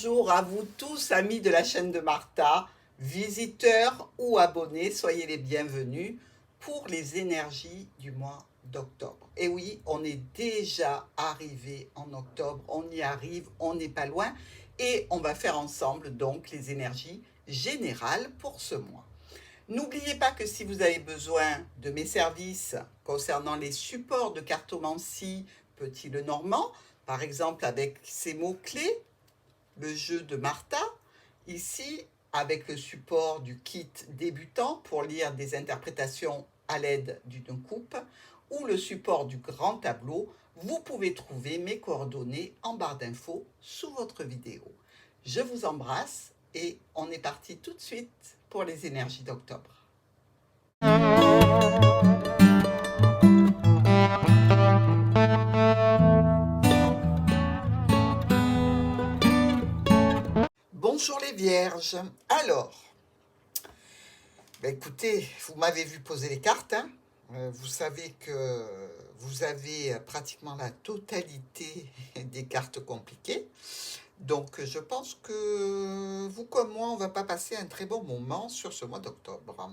bonjour à vous tous, amis de la chaîne de Martha, visiteurs ou abonnés, soyez les bienvenus pour les énergies du mois d'octobre. Et oui, on est déjà arrivé en octobre, on y arrive, on n'est pas loin et on va faire ensemble donc les énergies générales pour ce mois. N'oubliez pas que si vous avez besoin de mes services concernant les supports de cartomancie Petit Lenormand, par exemple avec ces mots-clés, le jeu de Martha, ici avec le support du kit débutant pour lire des interprétations à l'aide d'une coupe, ou le support du grand tableau, vous pouvez trouver mes coordonnées en barre d'infos sous votre vidéo. Je vous embrasse et on est parti tout de suite pour les énergies d'octobre. Bonjour les vierges. Alors, écoutez, vous m'avez vu poser les cartes, hein. Vous savez que vous avez pratiquement la totalité des cartes compliquées. Donc, je pense que vous comme moi, on ne va pas passer un très bon moment sur ce mois d'octobre.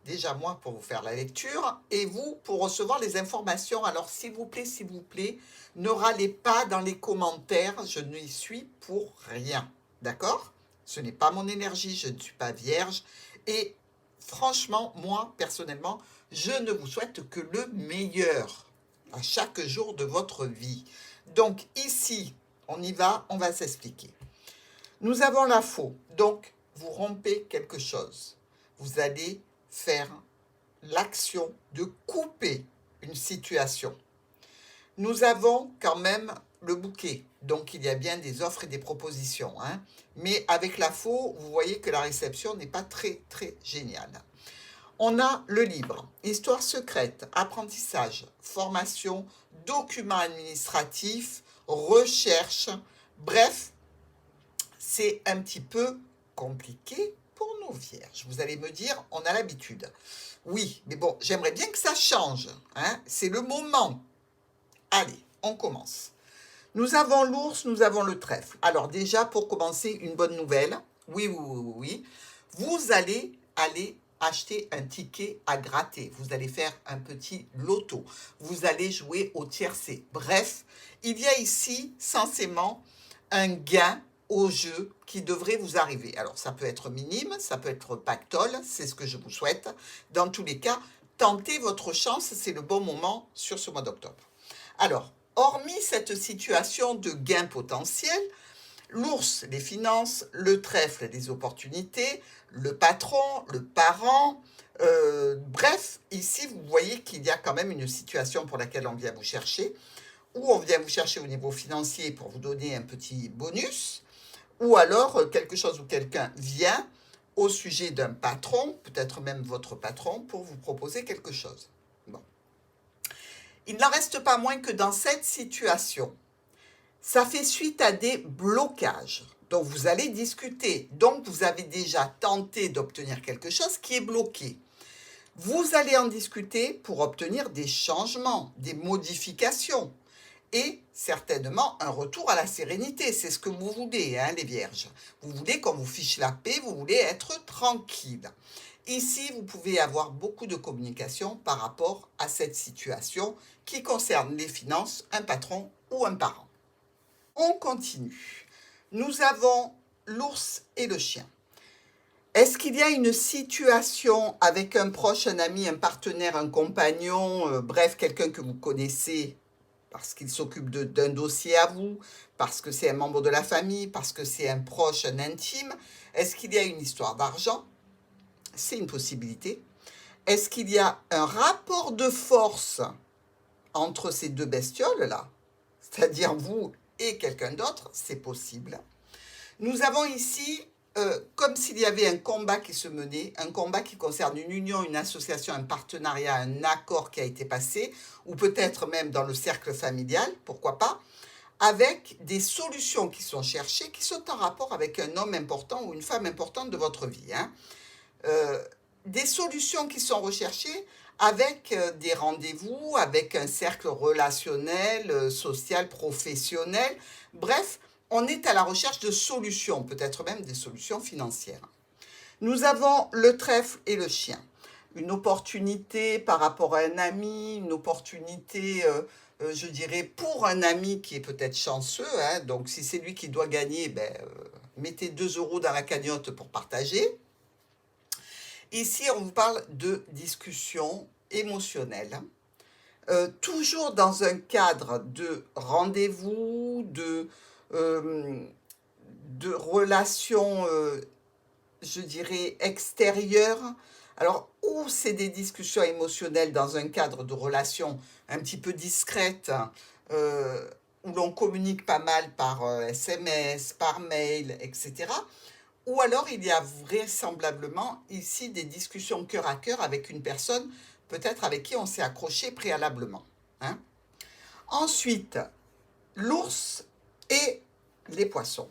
Déjà, moi, pour vous faire la lecture, et vous, pour recevoir les informations. Alors, s'il vous plaît, ne râlez pas dans les commentaires, je n'y suis pour rien. D'accord? Ce n'est pas mon énergie, je ne suis pas vierge. Et franchement, moi, personnellement, je ne vous souhaite que le meilleur à chaque jour de votre vie. Donc, ici, on y va, on va s'expliquer. Nous avons la faux. Donc, vous rompez quelque chose. Vous allez faire l'action de couper une situation. Nous avons quand même le bouquet, donc il y a bien des offres et des propositions, hein. Mais avec la faux, vous voyez que la réception n'est pas très géniale. On a le livre, histoire secrète, apprentissage, formation, documents administratifs, recherche, bref, c'est un petit peu compliqué pour nos vierges. Vous allez me dire, on a l'habitude. Oui, mais bon, j'aimerais bien que ça change, hein. C'est le moment. Allez, on commence. Nous avons l'ours, nous avons le trèfle. Alors déjà, pour commencer, une bonne nouvelle. Oui. Vous allez acheter un ticket à gratter. Vous allez faire un petit loto. Vous allez jouer au tiercé. Bref, il y a ici censément un gain au jeu qui devrait vous arriver. Alors, ça peut être minime, ça peut être pactole, c'est ce que je vous souhaite. Dans tous les cas, tentez votre chance, c'est le bon moment sur ce mois d'octobre. Alors, hormis cette situation de gain potentiel, l'ours, les finances, le trèfle, les opportunités, le patron, le parent, bref, ici, vous voyez qu'il y a quand même une situation pour laquelle on vient vous chercher, ou on vient vous chercher au niveau financier pour vous donner un petit bonus, ou alors quelque chose ou quelqu'un vient au sujet d'un patron, peut-être même votre patron, pour vous proposer quelque chose. Bon. Il n'en reste pas moins que dans cette situation, ça fait suite à des blocages. Donc vous allez discuter. Donc vous avez déjà tenté d'obtenir quelque chose qui est bloqué. Vous allez en discuter pour obtenir des changements, des modifications et certainement un retour à la sérénité. C'est ce que vous voulez, hein, les vierges. Vous voulez qu'on vous fiche la paix, vous voulez être tranquille. Ici, vous pouvez avoir beaucoup de communication par rapport à cette situation qui concerne les finances, un patron ou un parent. On continue. Nous avons l'ours et le chien. Est-ce qu'il y a une situation avec un proche, un ami, un partenaire, un compagnon, bref, quelqu'un que vous connaissez parce qu'il s'occupe d'un dossier à vous, parce que c'est un membre de la famille, parce que c'est un proche, un intime? Est-ce qu'il y a une histoire d'argent? C'est une possibilité. Est-ce qu'il y a un rapport de force entre ces deux bestioles-là, c'est-à-dire vous et quelqu'un d'autre? C'est possible. Nous avons ici, comme s'il y avait un combat qui se menait, un combat qui concerne une union, une association, un partenariat, un accord qui a été passé, ou peut-être même dans le cercle familial, pourquoi pas, avec des solutions qui sont cherchées, qui sont en rapport avec un homme important ou une femme importante de votre vie, hein. Des solutions qui sont recherchées avec des rendez-vous, avec un cercle relationnel, social, professionnel, bref, on est à la recherche de solutions, peut-être même des solutions financières. Nous avons le trèfle et le chien. Une opportunité par rapport à un ami, une opportunité, je dirais, pour un ami qui est peut-être chanceux. Hein, donc, si c'est lui qui doit gagner, ben, mettez 2 euros dans la cagnotte pour partager. Ici, on vous parle de discussion émotionnelle. Toujours dans un cadre de rendez-vous, de relations, je dirais, extérieures. Alors, ou c'est des discussions émotionnelles dans un cadre de relations un petit peu discrètes, où l'on communique pas mal par SMS, par mail, etc. Ou alors, il y a vraisemblablement ici des discussions cœur à cœur avec une personne, peut-être avec qui on s'est accroché préalablement. Hein. Ensuite, l'ours et les poissons.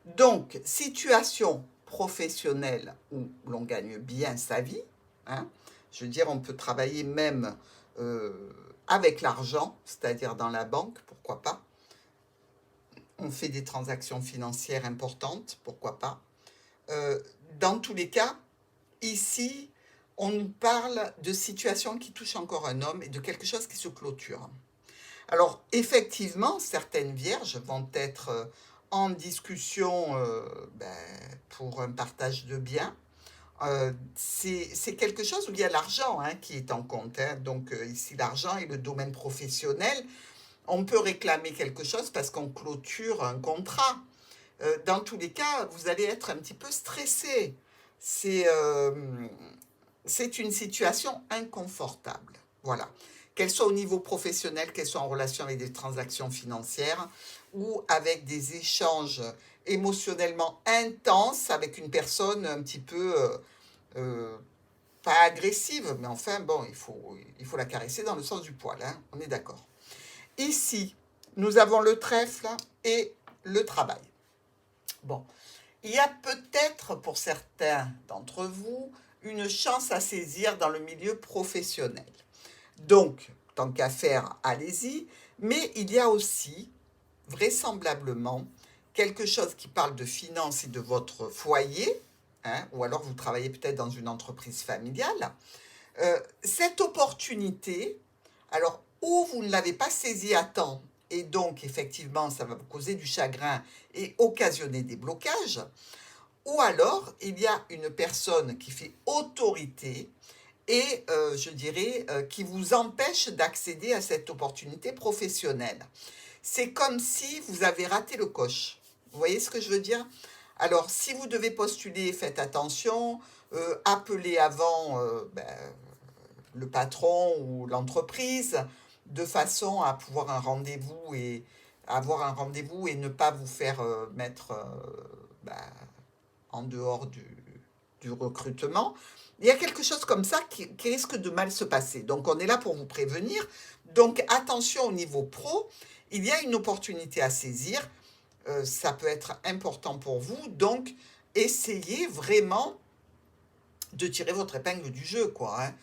Donc, situation professionnelle où l'on gagne bien sa vie. Hein. Je veux dire, on peut travailler même avec l'argent, c'est-à-dire dans la banque, pourquoi pas. On fait des transactions financières importantes, pourquoi pas. Dans tous les cas, ici, on nous parle de situations qui touchent encore un homme et de quelque chose qui se clôture. Alors, effectivement, certaines vierges vont être en discussion pour un partage de biens. C'est quelque chose où il y a l'argent hein, qui est en compte. Hein. Donc, ici, l'argent et le domaine professionnel. On peut réclamer quelque chose parce qu'on clôture un contrat. Dans tous les cas, vous allez être un petit peu stressé. C'est une situation inconfortable. Voilà. Qu'elle soit au niveau professionnel, qu'elle soit en relation avec des transactions financières ou avec des échanges émotionnellement intenses avec une personne un petit peu, pas agressive, mais enfin, bon, il faut la caresser dans le sens du poil, hein, on est d'accord. Ici, nous avons le trèfle et le travail. Bon, il y a peut-être pour certains d'entre vous une chance à saisir dans le milieu professionnel. Donc, tant qu'à faire, allez-y. Mais il y a aussi, vraisemblablement, quelque chose qui parle de finances et de votre foyer, hein, ou alors vous travaillez peut-être dans une entreprise familiale. Cette opportunité, alors, ou vous ne l'avez pas saisie à temps, et donc, effectivement, ça va vous causer du chagrin et occasionner des blocages, ou alors, il y a une personne qui fait autorité et, je dirais, qui vous empêche d'accéder à cette opportunité professionnelle. C'est comme si vous avez raté le coche. Vous voyez ce que je veux dire? Alors, si vous devez postuler, faites attention, appelez avant le patron ou l'entreprise de façon à pouvoir avoir un rendez-vous et ne pas vous faire mettre en dehors du recrutement. Il y a quelque chose comme ça qui risque de mal se passer. Donc, on est là pour vous prévenir. Donc, attention au niveau pro, il y a une opportunité à saisir. Ça peut être important pour vous. Donc, essayez vraiment de tirer votre épingle du jeu, quoi. Hein.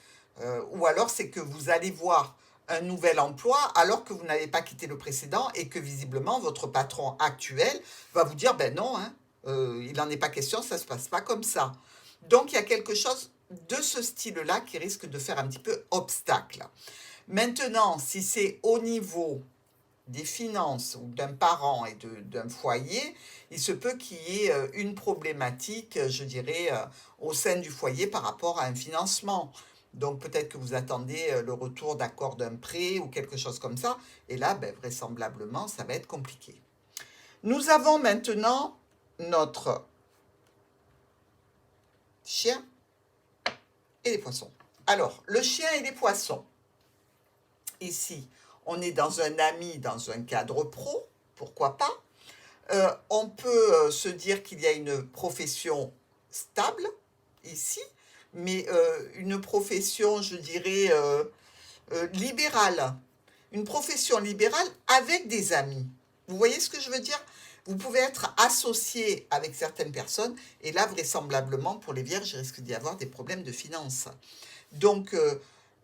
Ou alors, c'est que vous allez voir un nouvel emploi alors que vous n'avez pas quitté le précédent et que visiblement, votre patron actuel va vous dire, ben non, hein, il n'en est pas question, ça ne se passe pas comme ça. Donc, il y a quelque chose de ce style-là qui risque de faire un petit peu obstacle. Maintenant, si c'est au niveau des finances ou d'un parent et d'un foyer, il se peut qu'il y ait une problématique, je dirais, au sein du foyer par rapport à un financement. Donc peut-être que vous attendez le retour d'accord d'un prêt ou quelque chose comme ça. Et là, vraisemblablement, ça va être compliqué. Nous avons maintenant notre chien et les poissons. Alors, le chien et les poissons. Ici, on est dans un ami, dans un cadre pro, pourquoi pas. On peut se dire qu'il y a une profession stable ici, mais une profession, je dirais, libérale. Une profession libérale avec des amis. Vous voyez ce que je veux dire? Vous pouvez être associé avec certaines personnes, et là, vraisemblablement, pour les vierges, il risque d'y avoir des problèmes de finances. Donc,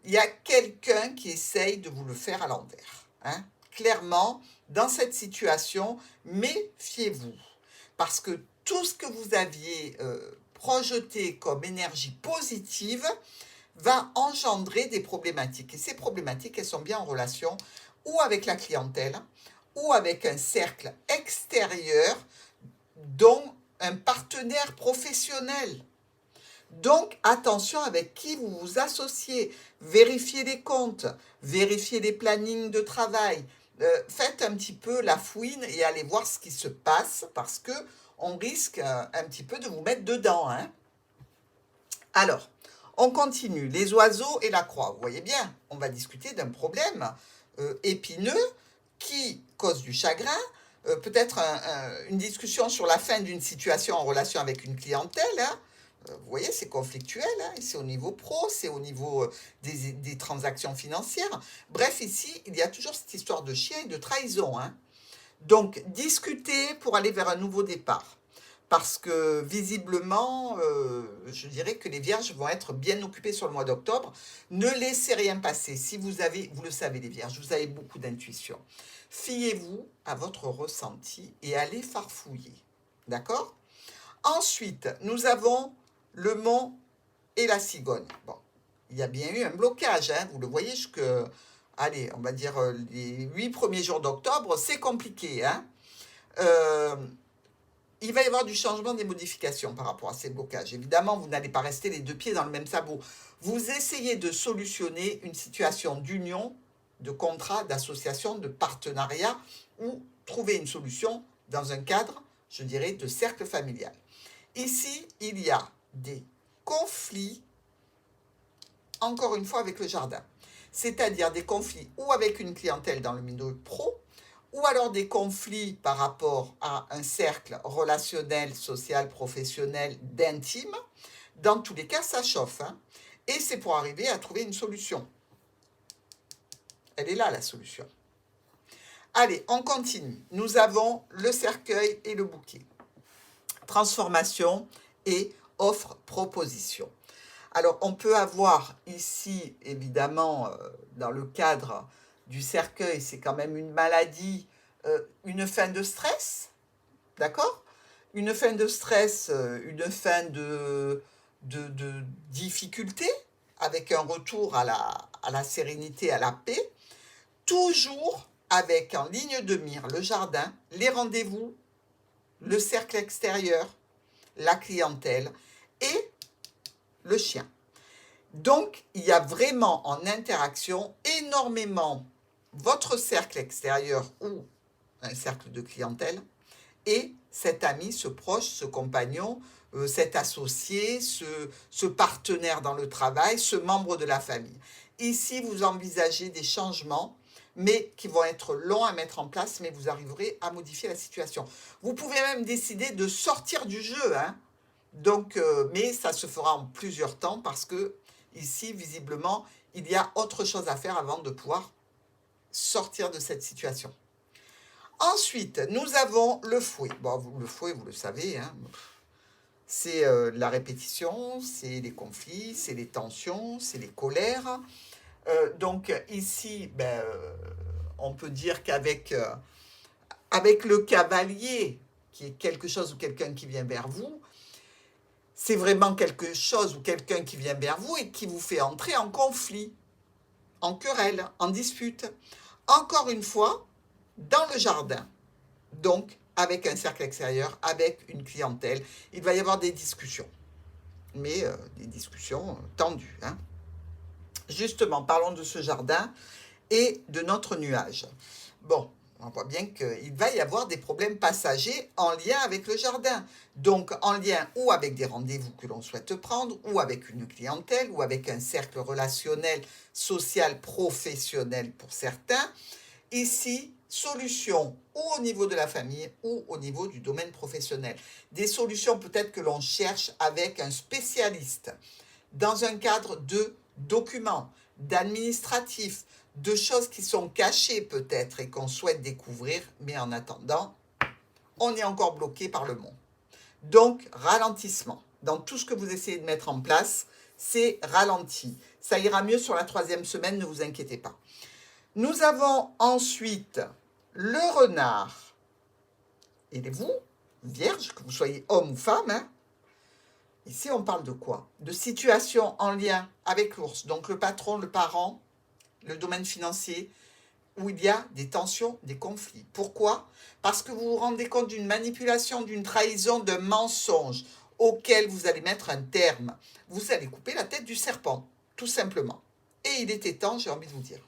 il y a quelqu'un qui essaye de vous le faire à l'envers. Hein? clairement, dans cette situation, méfiez-vous. Parce que tout ce que vous aviez projeté comme énergie positive va engendrer des problématiques. Et ces problématiques, elles sont bien en relation ou avec la clientèle, ou avec un cercle extérieur, dont un partenaire professionnel. Donc, attention avec qui vous vous associez. Vérifiez les comptes, vérifiez les plannings de travail. Faites un petit peu la fouine et allez voir ce qui se passe parce que on risque un petit peu de vous mettre dedans, hein. Alors, on continue. Les oiseaux et la croix. Vous voyez bien, on va discuter d'un problème épineux qui cause du chagrin. Peut-être une discussion sur la fin d'une situation en relation avec une clientèle, hein. Vous voyez, c'est conflictuel, hein, c'est au niveau pro, c'est au niveau des transactions financières. Bref, ici, il y a toujours cette histoire de chien et de trahison, hein. Donc, discuter pour aller vers un nouveau départ. Parce que visiblement, je dirais que les vierges vont être bien occupées sur le mois d'octobre. Ne laissez rien passer. Si vous avez, vous le savez les vierges, vous avez beaucoup d'intuition. Fiez-vous à votre ressenti et allez farfouiller. D'accord? Ensuite, nous avons le mont et la cigogne. Bon, il y a bien eu un blocage, hein, vous le voyez, allez, on va dire les 8 premiers jours d'octobre, c'est compliqué, hein. Il va y avoir du changement, des modifications par rapport à ces blocages. Évidemment, vous n'allez pas rester les deux pieds dans le même sabot. Vous essayez de solutionner une situation d'union, de contrat, d'association, de partenariat, ou trouver une solution dans un cadre, je dirais, de cercle familial. Ici, il y a des conflits, encore une fois, avec le jardin. C'est-à-dire des conflits ou avec une clientèle dans le milieu pro, ou alors des conflits par rapport à un cercle relationnel, social, professionnel, d'intime. Dans tous les cas, ça chauffe, hein. Et c'est pour arriver à trouver une solution. Elle est là, la solution. Allez, on continue. Nous avons le cercueil et le bouquet. Transformation et offre-proposition. Alors, on peut avoir ici, évidemment, dans le cadre du cercueil, c'est quand même une maladie, une fin de stress, d'accord? Une fin de stress, une fin de difficulté, avec un retour à la sérénité, à la paix, toujours avec en ligne de mire le jardin, les rendez-vous, le cercle extérieur, la clientèle et le chien. Donc, il y a vraiment en interaction énormément votre cercle extérieur ou un cercle de clientèle et cet ami, ce proche, ce compagnon, cet associé, ce partenaire dans le travail, ce membre de la famille. Ici, vous envisagez des changements, mais qui vont être longs à mettre en place, mais vous arriverez à modifier la situation. Vous pouvez même décider de sortir du jeu, hein. Donc, mais ça se fera en plusieurs temps parce que ici, visiblement, il y a autre chose à faire avant de pouvoir sortir de cette situation. Ensuite, nous avons le fouet. Bon, le fouet, vous le savez, hein, c'est la répétition, c'est les conflits, c'est les tensions, c'est les colères. Donc ici, on peut dire qu'avec avec le cavalier, qui est quelque chose ou quelqu'un qui vient vers vous, c'est vraiment quelque chose ou quelqu'un qui vient vers vous et qui vous fait entrer en conflit, en querelle, en dispute. Encore une fois, dans le jardin, donc avec un cercle extérieur, avec une clientèle, il va y avoir des discussions, mais des discussions tendues, hein. Justement, parlons de ce jardin et de notre nuage. Bon, on voit bien qu'il va y avoir des problèmes passagers en lien avec le jardin. Donc, en lien ou avec des rendez-vous que l'on souhaite prendre, ou avec une clientèle, ou avec un cercle relationnel, social, professionnel pour certains. Ici, solutions ou au niveau de la famille ou au niveau du domaine professionnel. Des solutions peut-être que l'on cherche avec un spécialiste dans un cadre de documents, d'administratifs, de choses qui sont cachées peut-être et qu'on souhaite découvrir, mais en attendant, on est encore bloqué par le monde. Donc, ralentissement. Dans tout ce que vous essayez de mettre en place, c'est ralenti. Ça ira mieux sur la 3e semaine, ne vous inquiétez pas. Nous avons ensuite le renard. Et vous, vierge, que vous soyez homme ou femme, hein, ici on parle de quoi? De situation en lien avec l'ours. Donc le patron, le parent, le domaine financier, où il y a des tensions, des conflits. Pourquoi? Parce que vous vous rendez compte d'une manipulation, d'une trahison, d'un mensonge auquel vous allez mettre un terme. Vous allez couper la tête du serpent, tout simplement. Et il était temps, j'ai envie de vous dire.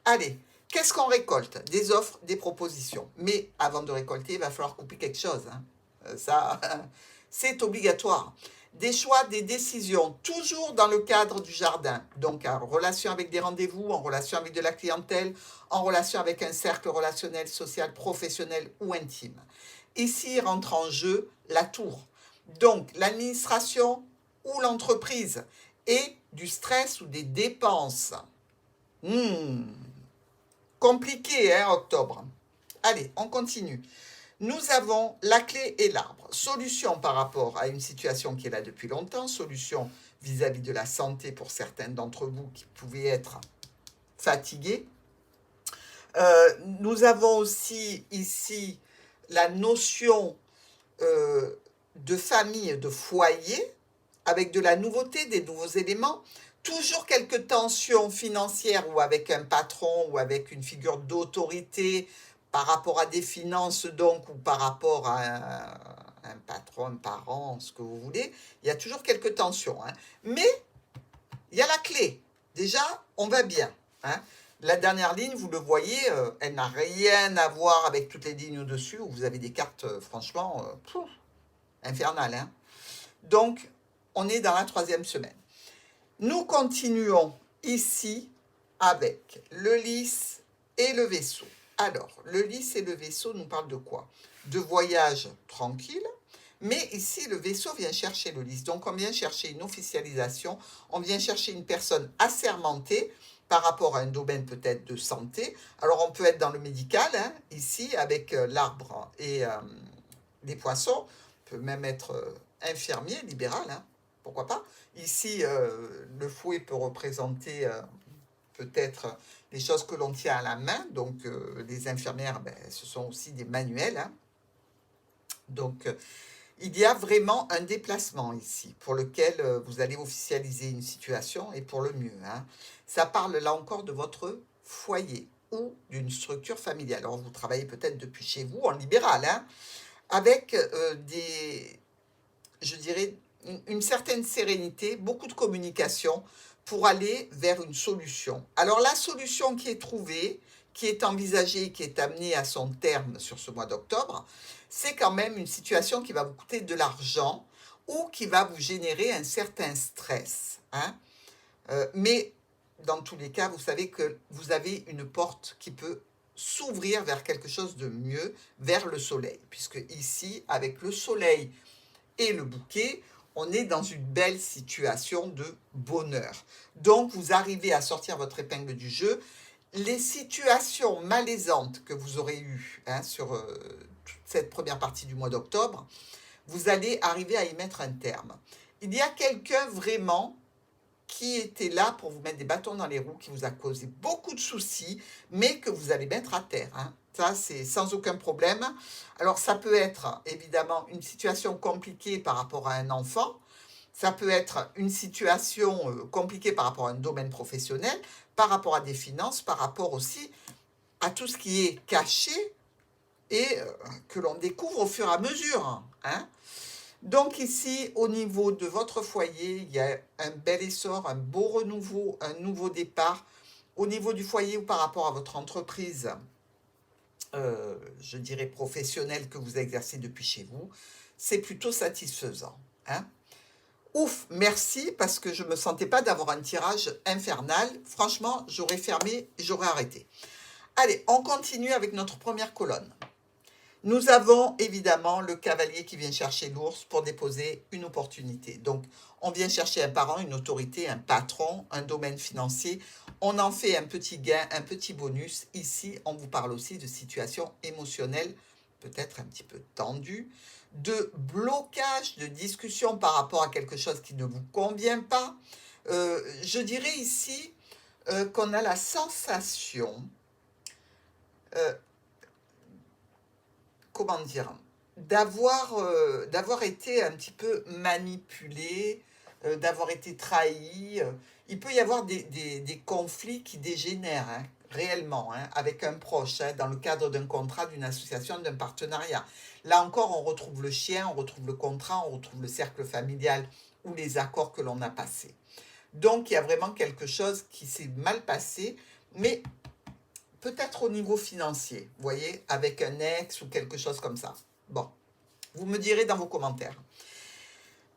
Allez, qu'est-ce qu'on récolte? Des offres, des propositions. Mais avant de récolter, il va falloir couper quelque chose, hein. Ça, c'est obligatoire. Des choix, des décisions, toujours dans le cadre du jardin. Donc, en relation avec des rendez-vous, en relation avec de la clientèle, en relation avec un cercle relationnel, social, professionnel ou intime. Ici rentre en jeu la tour. Donc, l'administration ou l'entreprise et du stress ou des dépenses. Compliqué, hein, octobre. Allez, on continue. Nous avons la clé et l'arbre. Solution par rapport à une situation qui est là depuis longtemps. Solution vis-à-vis de la santé pour certains d'entre vous qui pouvaient être fatigués. Nous avons aussi ici la notion de famille, de foyer, avec de la nouveauté, des nouveaux éléments. Toujours quelques tensions financières ou avec un patron ou avec une figure d'autorité par rapport à des finances donc ou par rapport à un patron, un parent, ce que vous voulez. Il y a toujours quelques tensions, hein. Mais il y a la clé. Déjà, on va bien, hein. La dernière ligne, vous le voyez, elle n'a rien à voir avec toutes les lignes au-dessus où vous avez des cartes, franchement, infernales, hein. Donc, on est dans la 3e semaine. Nous continuons ici avec le lys et le vaisseau. Alors, le lys et le vaisseau nous parlent de quoi? De voyage tranquille, mais ici, le vaisseau vient chercher le lys. Donc, on vient chercher une officialisation, on vient chercher une personne assermentée par rapport à un domaine peut-être de santé. Alors, on peut être dans le médical, hein, ici, avec l'arbre et les poissons. On peut même être infirmier, libéral, hein, pourquoi pas. Ici, le fouet peut représenter peut-être les choses que l'on tient à la main. Donc, les infirmières, ben, ce sont aussi des manuels, hein. Donc, il y a vraiment un déplacement ici pour lequel vous allez officialiser une situation et pour le mieux, hein. Ça parle là encore de votre foyer ou d'une structure familiale. Alors, vous travaillez peut-être depuis chez vous en libéral, hein, avec je dirais, une certaine sérénité, beaucoup de communication pour aller vers une solution. Alors la solution qui est trouvée, qui est envisagée, qui est amenée à son terme sur ce mois d'octobre, c'est quand même une situation qui va vous coûter de l'argent ou qui va vous générer un certain stress, hein. Mais dans tous les cas, vous savez que vous avez une porte qui peut s'ouvrir vers quelque chose de mieux, vers le soleil. Puisque ici, avec le soleil et le bouquet, on est dans une belle situation de bonheur. Donc, vous arrivez à sortir votre épingle du jeu. Les situations malaisantes que vous aurez eues, hein, sur toute cette première partie du mois d'octobre, vous allez arriver à y mettre un terme. Il y a quelqu'un vraiment qui était là pour vous mettre des bâtons dans les roues, qui vous a causé beaucoup de soucis, mais que vous allez mettre à terre, hein. Ça, c'est sans aucun problème. Alors, ça peut être évidemment une situation compliquée par rapport à un enfant. Ça peut être une situation compliquée par rapport à un domaine professionnel, par rapport à des finances, par rapport aussi à tout ce qui est caché et que l'on découvre au fur et à mesure, hein. Donc ici, au niveau de votre foyer, il y a un bel essor, un beau renouveau, un nouveau départ. Au niveau du foyer ou par rapport à votre entreprise, je dirais professionnelle que vous exercez depuis chez vous, c'est plutôt satisfaisant, hein. Ouf, merci, parce que je ne me sentais pas d'avoir un tirage infernal. Franchement, j'aurais fermé, j'aurais arrêté. Allez, on continue avec notre première colonne. Nous avons évidemment le cavalier qui vient chercher l'ours pour déposer une opportunité. Donc, on vient chercher un parent, une autorité, un patron, un domaine financier. On en fait un petit gain, un petit bonus. Ici, on vous parle aussi de situations émotionnelles, peut-être un petit peu tendues, de blocage, de discussion par rapport à quelque chose qui ne vous convient pas. Je dirais ici qu'on a la sensation euh, comment dire, d'avoir été un petit peu manipulé, d'avoir été trahi. Il peut y avoir des conflits qui dégénèrent, hein, réellement, hein, avec un proche, hein, dans le cadre d'un contrat, d'une association, d'un partenariat. Là encore, on retrouve le chien, on retrouve le contrat, on retrouve le cercle familial ou les accords que l'on a passés. Donc, il y a vraiment quelque chose qui s'est mal passé, mais peut-être au niveau financier, vous voyez, avec un ex ou quelque chose comme ça. Bon, vous me direz dans vos commentaires.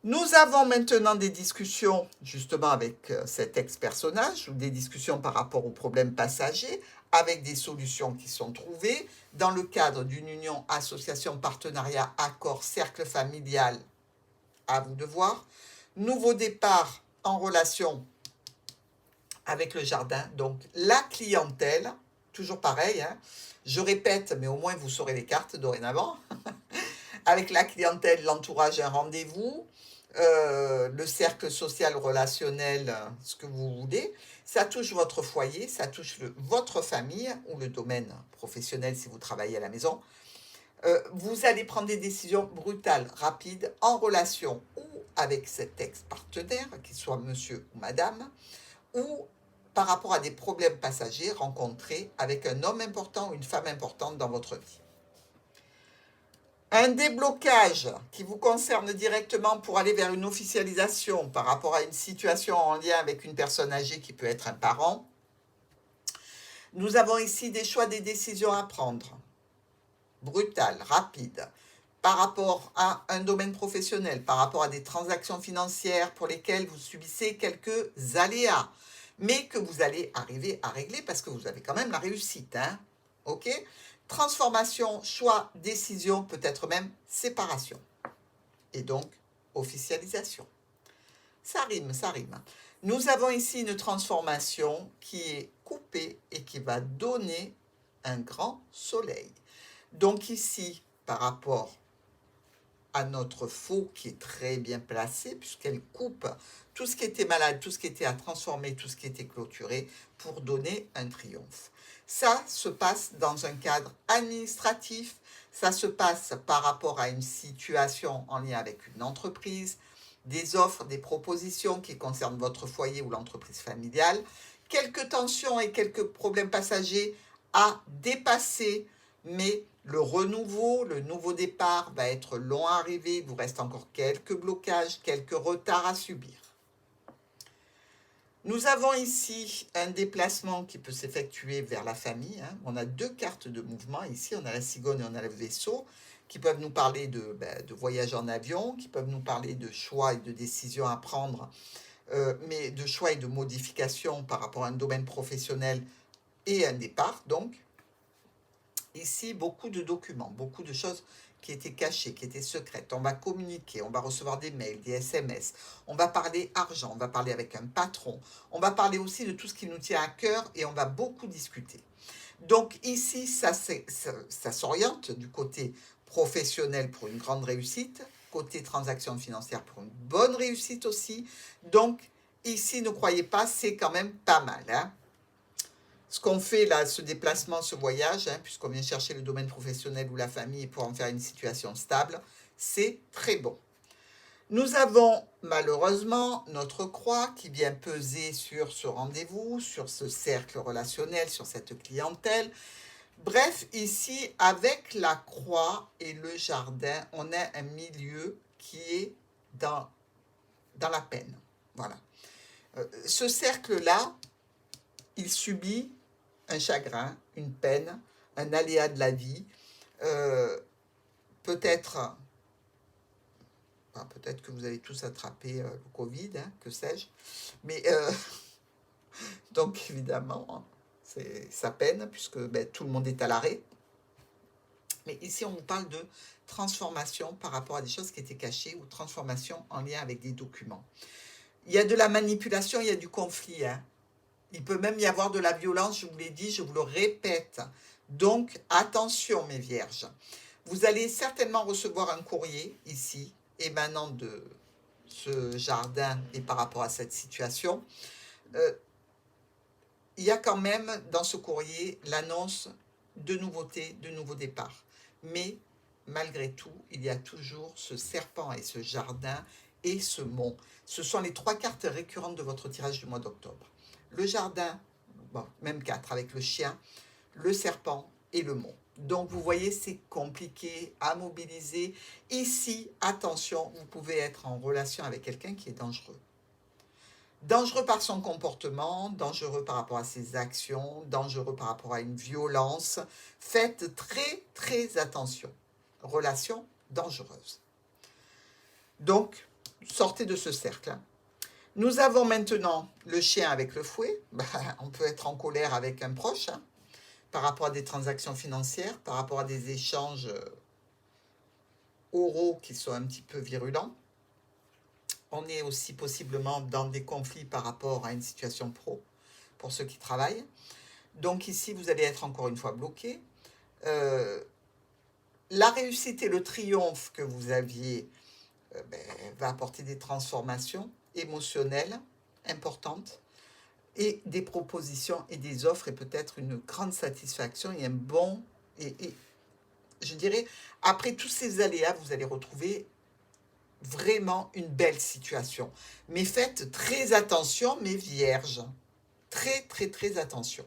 Nous avons maintenant des discussions justement avec cet ex-personnage ou des discussions par rapport aux problèmes passagers avec des solutions qui sont trouvées dans le cadre d'une union, association, partenariat, accord, cercle familial, à vous de voir. Nouveau départ en relation avec le jardin, donc la clientèle, toujours pareil, hein, je répète, mais au moins vous saurez les cartes dorénavant, avec la clientèle, l'entourage, un rendez-vous, le cercle social, relationnel, ce que vous voulez, ça touche votre foyer, ça touche votre famille ou le domaine professionnel si vous travaillez à la maison. Vous allez prendre des décisions brutales, rapides, en relation ou avec cet ex-partenaire, qu'il soit monsieur ou madame, ou par rapport à des problèmes passagers rencontrés avec un homme important ou une femme importante dans votre vie. Un déblocage qui vous concerne directement pour aller vers une officialisation par rapport à une situation en lien avec une personne âgée qui peut être un parent. Nous avons ici des choix, des décisions à prendre. Brutales, rapides, par rapport à un domaine professionnel, par rapport à des transactions financières pour lesquelles vous subissez quelques aléas, mais que vous allez arriver à régler parce que vous avez quand même la réussite, hein, ok ? Transformation, choix, décision, peut-être même séparation. Et donc, officialisation. Ça rime, ça rime. Nous avons ici une transformation qui est coupée et qui va donner un grand soleil. Donc ici, par rapport à notre faux qui est très bien placé, puisqu'elle coupe tout ce qui était malade, tout ce qui était à transformer, tout ce qui était clôturé, pour donner un triomphe. Ça se passe dans un cadre administratif, ça se passe par rapport à une situation en lien avec une entreprise, des offres, des propositions qui concernent votre foyer ou l'entreprise familiale, quelques tensions et quelques problèmes passagers à dépasser, mais le renouveau, le nouveau départ va être long à arriver, il vous reste encore quelques blocages, quelques retards à subir. Nous avons ici un déplacement qui peut s'effectuer vers la famille, hein. On a deux cartes de mouvement, ici on a la cigogne et on a le vaisseau, qui peuvent nous parler de voyage en avion, qui peuvent nous parler de choix et de décisions à prendre, mais de choix et de modifications par rapport à un domaine professionnel et un départ, donc. Ici, beaucoup de documents, beaucoup de choses qui étaient cachées, qui étaient secrètes. On va communiquer, on va recevoir des mails, des SMS, on va parler argent, on va parler avec un patron, on va parler aussi de tout ce qui nous tient à cœur et on va beaucoup discuter. Donc ici, ça s'oriente du côté professionnel pour une grande réussite, côté transactions financières pour une bonne réussite aussi. Donc ici, ne croyez pas, c'est quand même pas mal, hein. Ce qu'on fait là, ce déplacement, ce voyage, hein, puisqu'on vient chercher le domaine professionnel ou la famille pour en faire une situation stable, c'est très bon. Nous avons malheureusement notre croix qui vient peser sur ce rendez-vous, sur ce cercle relationnel, sur cette clientèle. Bref, ici, avec la croix et le jardin, on a un milieu qui est dans la peine. Voilà. Ce cercle-là, il subit un chagrin, une peine, un aléa de la vie, peut-être que vous avez tous attrapé le Covid, hein, que sais-je, mais donc évidemment, ça peine puisque tout le monde est à l'arrêt. Mais ici, on vous parle de transformation par rapport à des choses qui étaient cachées ou transformation en lien avec des documents. Il y a de la manipulation, il y a du conflit, hein. Il peut même y avoir de la violence, je vous l'ai dit, je vous le répète. Donc, attention mes vierges. Vous allez certainement recevoir un courrier ici, émanant de ce jardin et par rapport à cette situation. Il y a quand même dans ce courrier l'annonce de nouveautés, de nouveaux départs. Mais malgré tout, il y a toujours ce serpent et ce jardin et ce mont. Ce sont les 3 cartes récurrentes de votre tirage du mois d'octobre. Le jardin, bon, même 4 avec le chien, le serpent et le mont. Donc vous voyez, c'est compliqué à mobiliser. Ici, attention, vous pouvez être en relation avec quelqu'un qui est dangereux. Dangereux par son comportement, dangereux par rapport à ses actions, dangereux par rapport à une violence. Faites très très attention. Relation dangereuse. Donc, sortez de ce cercle. Nous avons maintenant le chien avec le fouet. On peut être en colère avec un proche par rapport à des transactions financières, par rapport à des échanges oraux qui sont un petit peu virulents. On est aussi possiblement dans des conflits par rapport à une situation pro, pour ceux qui travaillent. Donc ici, vous allez être encore une fois bloqué. La réussite et le triomphe que vous aviez va apporter des transformations émotionnelles importantes et des propositions et des offres et peut-être une grande satisfaction et un bon... Et je dirais, après tous ces aléas, vous allez retrouver vraiment une belle situation. Mais faites très attention, mes vierges. Très, très, très attention.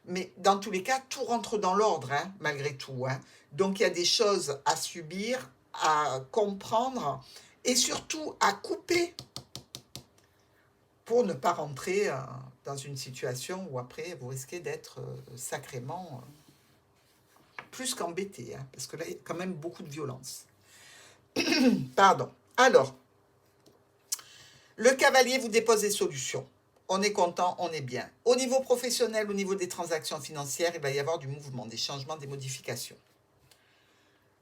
Mais dans tous les cas, tout rentre dans l'ordre, malgré tout. Donc, il y a des choses à subir, à comprendre et surtout à couper pour ne pas rentrer dans une situation où après, vous risquez d'être sacrément plus qu'embêté, parce que là, il y a quand même beaucoup de violence. Pardon. Alors, le cavalier vous dépose des solutions. On est content, on est bien. Au niveau professionnel, au niveau des transactions financières, il va y avoir du mouvement, des changements, des modifications.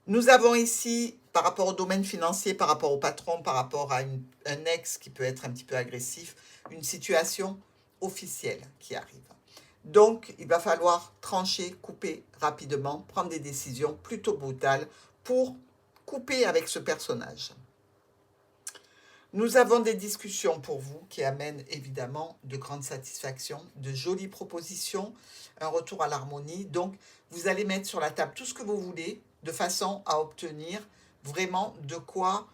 Nous avons ici, par rapport au domaine financier, par rapport au patron, par rapport à un ex qui peut être un petit peu agressif, une situation officielle qui arrive. Donc, il va falloir trancher, couper rapidement, prendre des décisions plutôt brutales pour couper avec ce personnage. Nous avons des discussions pour vous qui amènent évidemment de grandes satisfactions, de jolies propositions, un retour à l'harmonie. Donc, vous allez mettre sur la table tout ce que vous voulez de façon à obtenir vraiment de quoi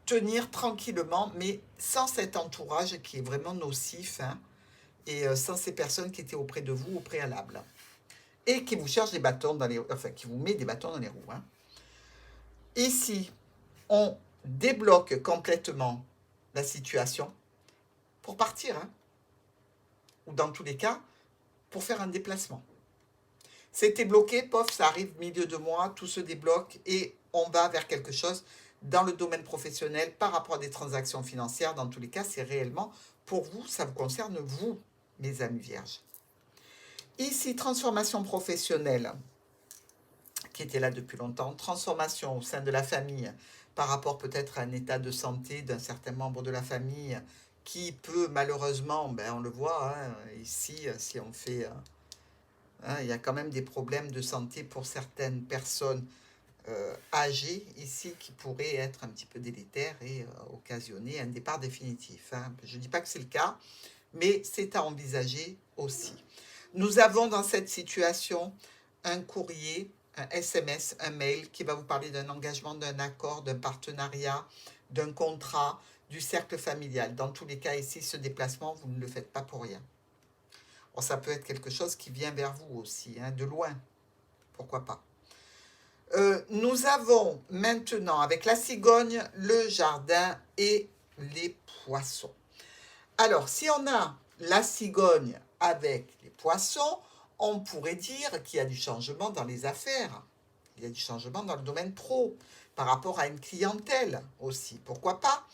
tenir tranquillement, mais sans cet entourage qui est vraiment nocif et sans ces personnes qui étaient auprès de vous au préalable et qui vous cherchent des bâtons dans les... Enfin, qui vous met des bâtons dans les roues. Ici, on débloque complètement la situation pour partir, ou dans tous les cas, pour faire un déplacement. C'était bloqué, pof, ça arrive milieu de mois, tout se débloque et on va vers quelque chose dans le domaine professionnel par rapport à des transactions financières. Dans tous les cas, c'est réellement pour vous, ça vous concerne vous, mes amis vierges. Ici, transformation professionnelle, qui était là depuis longtemps, transformation au sein de la famille, par rapport peut-être à un état de santé d'un certain membre de la famille qui peut malheureusement, on le voit ici, si on fait... il y a quand même des problèmes de santé pour certaines personnes âgées ici qui pourraient être un petit peu délétères et occasionner un départ définitif. Je ne dis pas que c'est le cas, mais c'est à envisager aussi. Nous avons dans cette situation un courrier, un SMS, un mail qui va vous parler d'un engagement, d'un accord, d'un partenariat, d'un contrat, du cercle familial. Dans tous les cas ici, ce déplacement, vous ne le faites pas pour rien. Bon, ça peut être quelque chose qui vient vers vous aussi, de loin, pourquoi pas. Nous avons maintenant, avec la cigogne, le jardin et les poissons. Alors, si on a la cigogne avec les poissons, on pourrait dire qu'il y a du changement dans les affaires. Il y a du changement dans le domaine pro, par rapport à une clientèle aussi, pourquoi pas.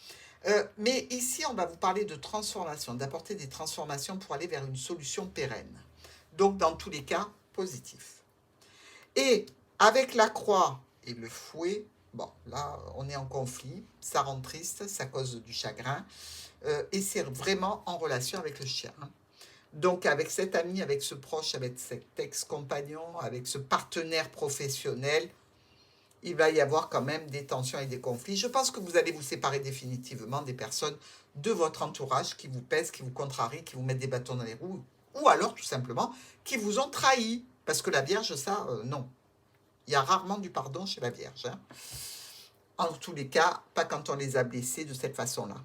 Mais ici, on va vous parler de transformation, d'apporter des transformations pour aller vers une solution pérenne. Donc, dans tous les cas, positif. Et avec la croix et le fouet, bon, là, on est en conflit, ça rend triste, ça cause du chagrin, et c'est vraiment en relation avec le chien. Donc, avec cet ami, avec ce proche, avec cet ex-compagnon, avec ce partenaire professionnel, il va y avoir quand même des tensions et des conflits. Je pense que vous allez vous séparer définitivement des personnes de votre entourage qui vous pèsent, qui vous contrarient, qui vous mettent des bâtons dans les roues, ou alors tout simplement qui vous ont trahi. Parce que la Vierge, ça, non. Il y a rarement du pardon chez la Vierge. Hein. En tous les cas, pas quand on les a blessés de cette façon-là.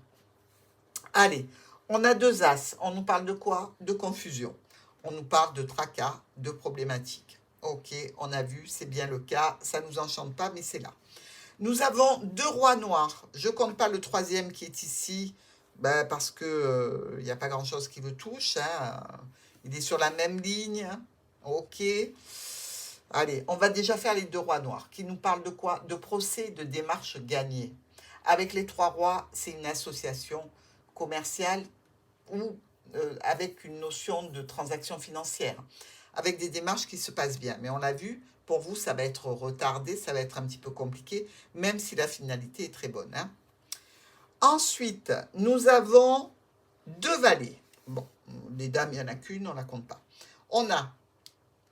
Allez, on a 2 As. On nous parle de quoi? De confusion. On nous parle de tracas, de problématiques. Ok, on a vu, c'est bien le cas. Ça ne nous enchante pas, mais c'est là. Nous avons 2 rois noirs. Je ne compte pas le 3e qui est ici, parce que y a pas grand-chose qui le touche. Hein. Il est sur la même ligne. Ok. Allez, on va déjà faire les 2 rois noirs, qui nous parlent de quoi? De procès, de démarche gagnée. Avec les 3 rois, c'est une association commerciale ou avec une notion de transaction financière, avec des démarches qui se passent bien. Mais on l'a vu, pour vous, ça va être retardé, ça va être un petit peu compliqué, même si la finalité est très bonne. Hein. Ensuite, nous avons 2 valets. Bon, les dames, il n'y en a qu'une, on ne la compte pas. On a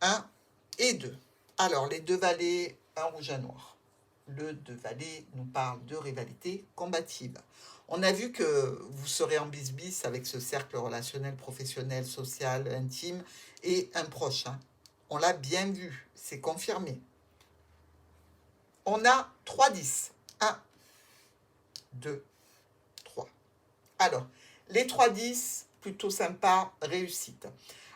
1 et 2. Alors, les 2 valets, un rouge, un noir. Le 2 valets nous parle de rivalité combative. On a vu que vous serez en bis-bis avec ce cercle relationnel, professionnel, social, intime et un proche. Hein. On l'a bien vu, c'est confirmé. On a 3-10. 1, 2, 3. Alors, les 3-10, plutôt sympa, réussite.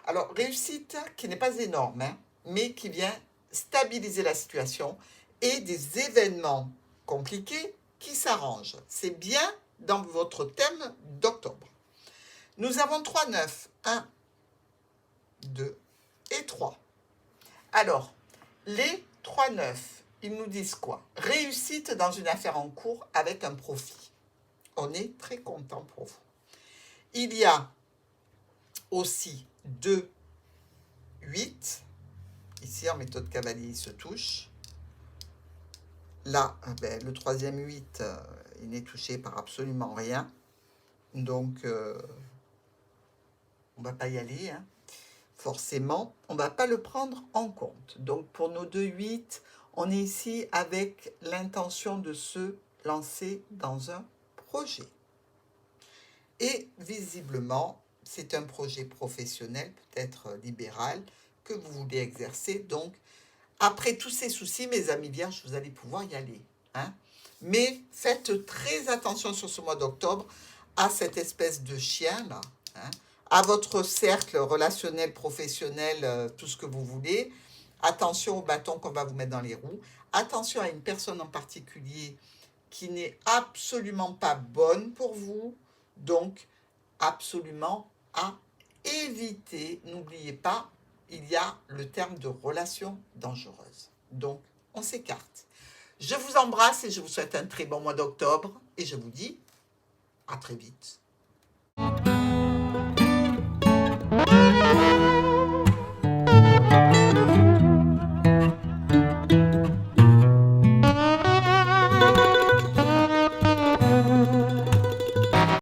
Alors, réussite qui n'est pas énorme, hein, mais qui vient stabiliser la situation et des événements compliqués qui s'arrangent. C'est bien dans votre thème d'octobre. Nous avons 3-9. 1, 2 et 3. Alors, les 3-9, ils nous disent quoi? Réussite dans une affaire en cours avec un profit. On est très content pour vous. Il y a aussi 2, 8. Ici, en méthode cavalier, il se touche. Là, le 3e 8, il n'est touché par absolument rien. Donc, on ne va pas y aller. Hein. Forcément, on ne va pas le prendre en compte. Donc, pour nos 2 8, on est ici avec l'intention de se lancer dans un projet. Et visiblement, c'est un projet professionnel, peut-être libéral, que vous voulez exercer. Donc, après tous ces soucis, mes amis vierges, vous allez pouvoir y aller. Hein. Mais faites très attention sur ce mois d'octobre à cette espèce de chien là, hein, à votre cercle relationnel, professionnel, tout ce que vous voulez. Attention au bâton qu'on va vous mettre dans les roues. Attention à une personne en particulier qui n'est absolument pas bonne pour vous. Donc, absolument à éviter. N'oubliez pas, il y a le terme de relation dangereuse. Donc, on s'écarte. Je vous embrasse et je vous souhaite un très bon mois d'octobre. Et je vous dis à très vite.